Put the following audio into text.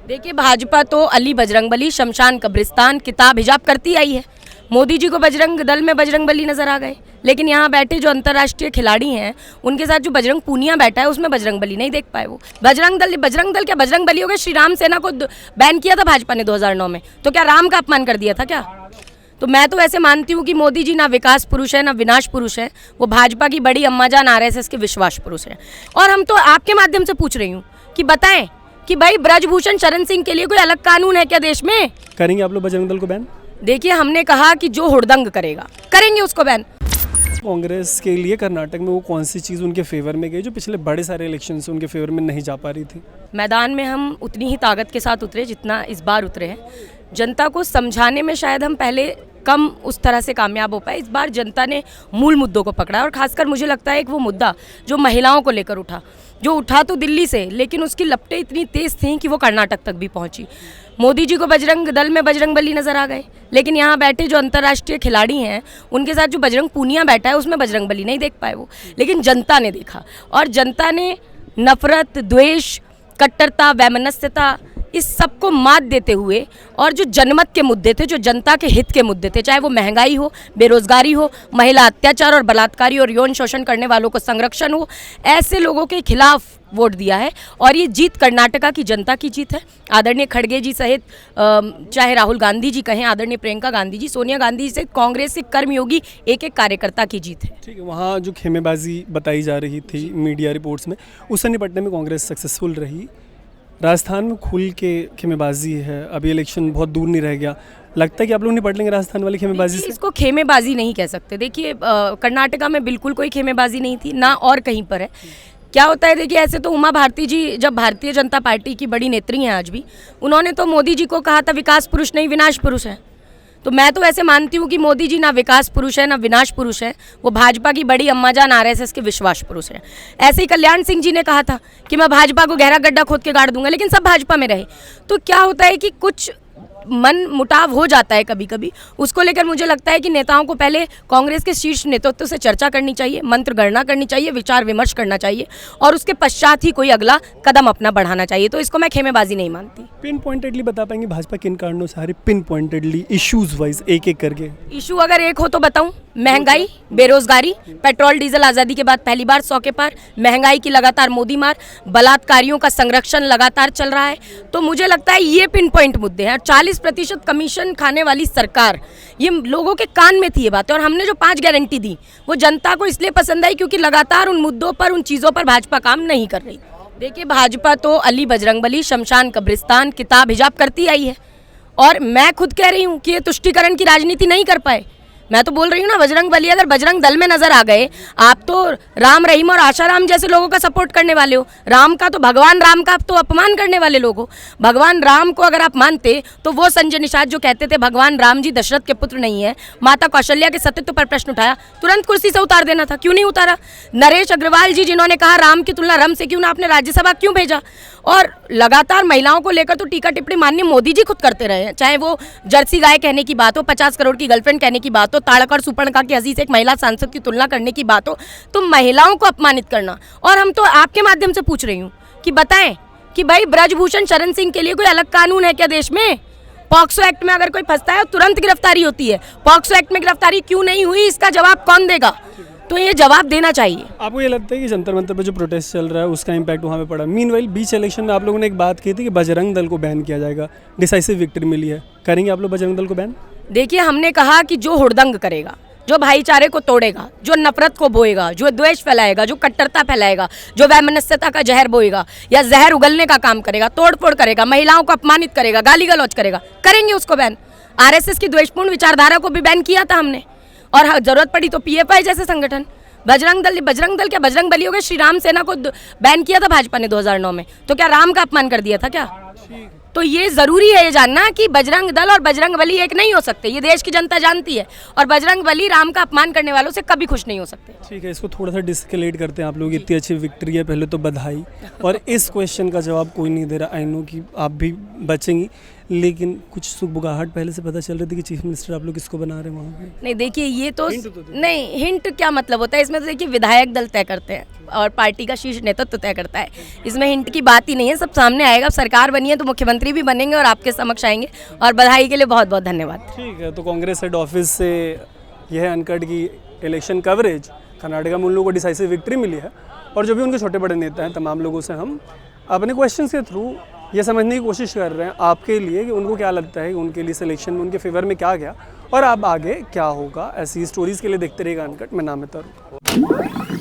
देखिए, भाजपा तो अली बजरंगबली, शमशान कब्रिस्तान, किताब हिजाब करती आई है। मोदी जी को बजरंग दल में बजरंगबली नजर आ गए, लेकिन यहाँ बैठे जो अंतर्राष्ट्रीय खिलाड़ी हैं उनके साथ जो बजरंग पूनिया बैठा है उसमें बजरंगबली नहीं देख पाए वो। बजरंग दल क्या बजरंगबली हो गए? श्री राम सेना को बैन किया था भाजपा ने 2009 में, तो क्या राम का अपमान कर दिया था क्या? तो मैं तो ऐसे मानती हूँ कि मोदी जी ना विकास पुरुष है ना विनाश पुरुष है, वो भाजपा की बड़ी अम्माजान आरएसएस के विश्वास पुरुष है। और हम तो आपके माध्यम से पूछ रही हूँ कि बताएं कि भाई ब्रजभूषण शरण सिंह के लिए कोई अलग कानून है क्या देश में? करेंगे आप लोग बजरंग दल को बैन? देखिए, हमने कहा कि जो हुड़दंग करेगा करेंगे उसको बैन। कांग्रेस के लिए कर्नाटक में वो कौन सी चीज़ उनके फेवर में गई जो पिछले बड़े सारे इलेक्शन से उनके फेवर में नहीं जा पा रही थी? मैदान में हम उतनी ही ताकत के साथ उतरे जितना इस बार उतरे हैं। जनता को समझाने में शायद हम पहले कम उस तरह से कामयाब हो पाए। इस बार जनता ने मूल मुद्दों को पकड़ा, और खासकर मुझे लगता है कि वो मुद्दा जो महिलाओं को लेकर उठा तो दिल्ली से, लेकिन उसकी लपटें इतनी तेज़ थीं कि वो कर्नाटक तक भी पहुंची। मोदी जी को बजरंग दल में बजरंगबली नजर आ गए, लेकिन यहाँ बैठे जो अंतर्राष्ट्रीय खिलाड़ी हैं उनके साथ जो बजरंग पूनिया बैठा है उसमें बजरंगबली नहीं देख पाए वो। लेकिन जनता ने देखा, और जनता ने नफरत, द्वेष, कट्टरता, वैमनस्यता, इस सब को मात देते हुए, और जो जनमत के मुद्दे थे, जो जनता के हित के मुद्दे थे, चाहे वो महंगाई हो, बेरोजगारी हो, महिला अत्याचार और बलात्कारी और यौन शोषण करने वालों को संरक्षण हो, ऐसे लोगों के खिलाफ वोट दिया है। और ये जीत कर्नाटका की जनता की जीत है। आदरणीय खड़गे जी सहित चाहे राहुल गांधी जी कहें, आदरणीय प्रियंका गांधी जी, सोनिया गांधी जी सहित कांग्रेस के कर्मयोगी एक एक कार्यकर्ता की जीत है। ठीक है, वहाँ जो खेमेबाजी बताई जा रही थी मीडिया रिपोर्ट्स में, उससे निपटने में कांग्रेस सक्सेसफुल रही। राजस्थान में खुल के खेमेबाजी है, अभी इलेक्शन बहुत दूर नहीं रह गया, लगता है कि आप लोग निपट लेंगे राजस्थान वाली खेमेबाजी से? इसको खेमेबाजी नहीं कह सकते। देखिए, कर्नाटका में बिल्कुल कोई खेमेबाजी नहीं थी, ना और कहीं पर है। क्या होता है, देखिए, ऐसे तो उमा भारती जी जब भारतीय जनता पार्टी की बड़ी नेत्री हैं आज भी, उन्होंने तो मोदी जी को कहा था विकास पुरुष नहीं विनाश पुरुष है। तो मैं तो ऐसे मानती हूँ कि मोदी जी ना विकास पुरुष है ना विनाश पुरुष है, वो भाजपा की बड़ी अम्माजान आरएसएस के विश्वास पुरुष है। ऐसे ही कल्याण सिंह जी ने कहा था कि मैं भाजपा को गहरा गड्ढा खोद के गाड़ दूंगा, लेकिन सब भाजपा में रहे। तो क्या होता है कि कुछ मन मुटाव हो जाता है कभी कभी, उसको लेकर मुझे लगता है कि नेताओं को पहले कांग्रेस के शीर्ष नेतृत्व से चर्चा करनी चाहिए, मंत्र गणना करनी चाहिए, विचार विमर्श करना चाहिए, और उसके पश्चात ही कोई अगला कदम अपना बढ़ाना चाहिए। तो इसको मैं खेमेबाजी नहीं मानती। पिन पॉइंटेडली बता पाएंगे भाजपा किन कारणों से हारी? पिन पॉइंटेडली इश्यूज वाइज एक एक करके। इशू अगर एक हो तो बताऊं, महंगाई, बेरोजगारी, पेट्रोल डीजल आज़ादी के बाद पहली बार 100 के पार, महंगाई की लगातार मोदी मार, बलात्कारियों का संरक्षण लगातार चल रहा है। तो मुझे लगता है ये पिन पॉइंट मुद्दे हैं। 40% कमीशन खाने वाली सरकार, ये लोगों के कान में थी ये बात। और हमने जो 5 गारंटी दी वो जनता को इसलिए पसंद आई क्योंकि लगातार उन मुद्दों पर, उन चीज़ों पर भाजपा काम नहीं कर रही। देखिए, भाजपा तो अली बजरंगबली, शमशान कब्रिस्तान, किताब हिजाब करती आई है, और मैं खुद कह रही हूँ कि ये तुष्टीकरण की राजनीति नहीं कर पाए। मैं तो बोल रही हूँ ना, बजरंगबली अगर बजरंग दल में नजर आ गए, आप तो राम रहीम और आशाराम जैसे लोगों का सपोर्ट करने वाले हो। राम का तो, भगवान राम का आप तो अपमान करने वाले लोग हो। भगवान राम को अगर आप मानते तो वो संजय निषाद जो कहते थे भगवान राम जी दशरथ के पुत्र नहीं है, माता कौशल्या के सतीत्व पर प्रश्न उठाया, तुरंत कुर्सी से उतार देना था, क्यों नहीं उतारा? नरेश अग्रवाल जी जिन्होंने कहा राम की तुलना रम से क्यों ना, आपने राज्यसभा क्यों भेजा? और लगातार महिलाओं को लेकर तो टीका टिप्पणी माननीय मोदी जी खुद करते रहे हैं, चाहे वो जर्सी गाय कहने की बात हो, 50 करोड़ की गर्लफ्रेंड कहने की बात हो, ताड़क और सुपर्णखा की हंसी से एक महिला सांसद की तुलना करने की बात हो, तो महिलाओं को अपमानित करना। और हम तो आपके माध्यम से पूछ रही हूँ कि बताएं कि भाई ब्रजभूषण शरण सिंह के लिए कोई अलग कानून है क्या देश में? पॉक्सो एक्ट में अगर कोई फंसता है तुरंत गिरफ्तारी होती है। पॉक्सो एक्ट में गिरफ्तारी क्यों नहीं हुई, इसका जवाब कौन देगा? तो ये जवाब देना चाहिए। आपको ये लगता है कि जंतर मंतर पर जो प्रोटेस्ट चल रहा है उसका इम्पैक्ट वहाँ पे पड़ा? मीनवाइल बीच इलेक्शन में आप लोगों ने एक बात की थी कि बजरंग दल को बैन किया जाएगा, डिसाइसिव विक्ट्री मिली है, करेंगे आप लोग बजरंग दल को बैन? देखिए, हमने कहा कि जो हुड़दंग करेगा, जो भाईचारे को तोड़ेगा, जो नफरत को बोएगा, जो द्वेष फैलाएगा, जो कट्टरता फैलाएगा, जो वैमनस्यता का जहर बोएगा या जहर उगलने का काम करेगा, तोड़फोड़ करेगा, महिलाओं को अपमानित करेगा, गाली गलौज करेगा, करेंगे उसको बैन। आरएसएस की द्वेषपूर्ण विचारधारा को भी बैन किया था हमने, और जरूरत पड़ी तो पीएफआई जैसे संगठन। बजरंग दल क्या बजरंगबली हो गए? श्री राम सेना को बैन किया था भाजपा ने 2009 में, तो क्या राम का अपमान कर दिया था क्या? तो ये जरूरी है ये जानना कि बजरंग दल और बजरंगबली एक नहीं हो सकते, ये देश की जनता जानती है, और बजरंगबली राम का अपमान करने वालों से कभी खुश नहीं हो सकते। ठीक है, इसको थोड़ा सा डिस्केलेट करते हैं। आप लोग इतनी अच्छी विक्ट्री है, पहले तो बधाई। और इस क्वेश्चन का जवाब कोई नहीं दे रहा, आई नो कि आप भी बचेंगी, लेकिन कुछ सुगबुगाहट पहले से पता चल रही थी कि चीफ मिनिस्टर आप लोग किसको बना रहे हैं वहाँ पे? नहीं, देखिए, ये तो नहीं, हिंट क्या मतलब होता है इसमें? तो देखिए, विधायक दल तय करते हैं और पार्टी का शीर्ष नेतृत्व तय करता है, इसमें हिंट की बात ही नहीं है, सब सामने आएगा। सरकार बनी बनी है तो मुख्यमंत्री भी बनेंगे और आपके समक्ष आएंगे। और बधाई के लिए बहुत बहुत धन्यवाद। ठीक है, तो कांग्रेस हेड ऑफिस से यह है अनकट की इलेक्शन कवरेज। कर्नाटका में उन लोगों को डिसाइसिव विक्ट्री मिली है और जो भी उनके छोटे बड़े नेता हैं तमाम लोगों से हम अपने क्वेश्चन के थ्रू ये समझने की कोशिश कर रहे हैं आपके लिए कि उनको क्या लगता है कि उनके लिए सिलेक्शन में उनके फेवर में क्या गया और अब आगे क्या होगा। ऐसी स्टोरीज़ के लिए देखते रहिएगा अनकट। मैं नाम है तरुण।